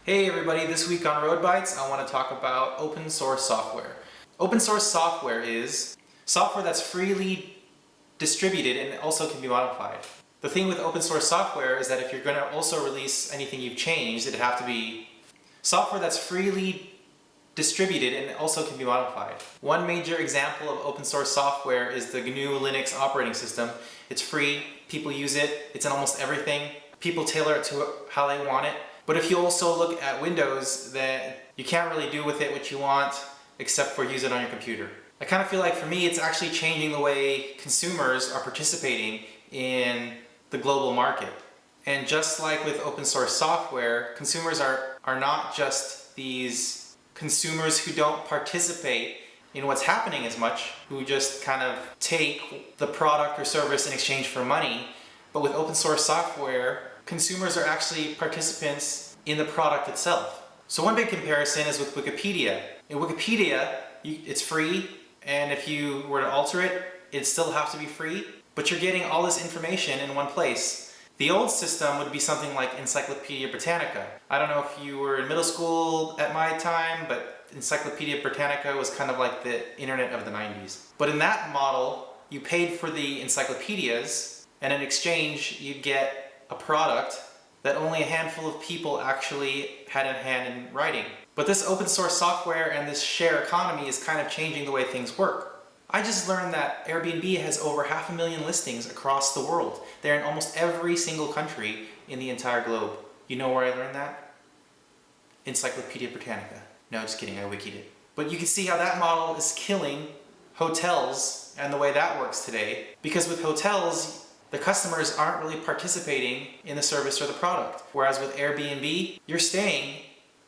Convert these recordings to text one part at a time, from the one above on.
Hey everybody, this week on RoadBytes I want to talk about open source software. Open source software is software that's freely distributed and also can be modified. The thing with open source software is that if you're going to also release anything you've changed, it'd have to be software that's freely distributed and also can be modified. One major example of open source software is the GNU Linux Operating System. It's free, people use it, it's in almost everything. People tailor it to how they want it. But if you also look at Windows, then you can't really do with it what you want except for use it on your computer. I kind of feel like for me it's actually changing the way consumers are participating in the global market. And just like with open source software, consumers are not just these consumers who don't participate in what's happening as much, who just kind of take the product or service in exchange for money. But with open source software, consumers are actually participants in the product itself. So one big comparison is with Wikipedia. In Wikipedia, it's free, and if you were to alter it, it'd still have to be free, but you're getting all this information in one place. The old system would be something like Encyclopedia Britannica. I don't know if you were in middle school at my time, but Encyclopedia Britannica was kind of like the internet of the 90s. But in that model, you paid for the encyclopedias, and in exchange, you'd get a product that only a handful of people actually had in hand in writing. But this open source software and this share economy is kind of changing the way things work. I just learned that Airbnb has over 500,000 listings across the world. They're in almost every single country in the entire globe. You know where I learned that? Encyclopedia Britannica. No, just kidding, I wikied it. But you can see how that model is killing hotels and the way that works today. Because with hotels, the customers aren't really participating in the service or the product. Whereas with Airbnb, you're staying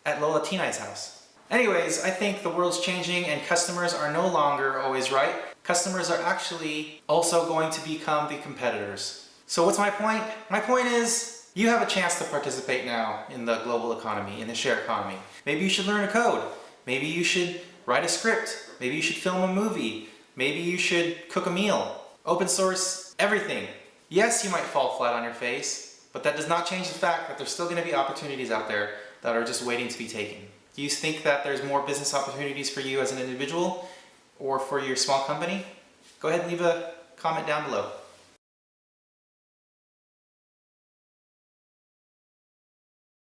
at Lola Tinai's house. Anyways, I think the world's changing and customers are no longer always right. Customers are actually also going to become the competitors. So what's my point? My point is, you have a chance to participate now in the global economy, in the share economy. Maybe you should learn a code. Maybe you should write a script. Maybe you should film a movie. Maybe you should cook a meal. Open source everything. Yes, you might fall flat on your face, but that does not change the fact that there's still going to be opportunities out there that are just waiting to be taken. Do you think that there's more business opportunities for you as an individual or for your small company? Go ahead and leave a comment down below.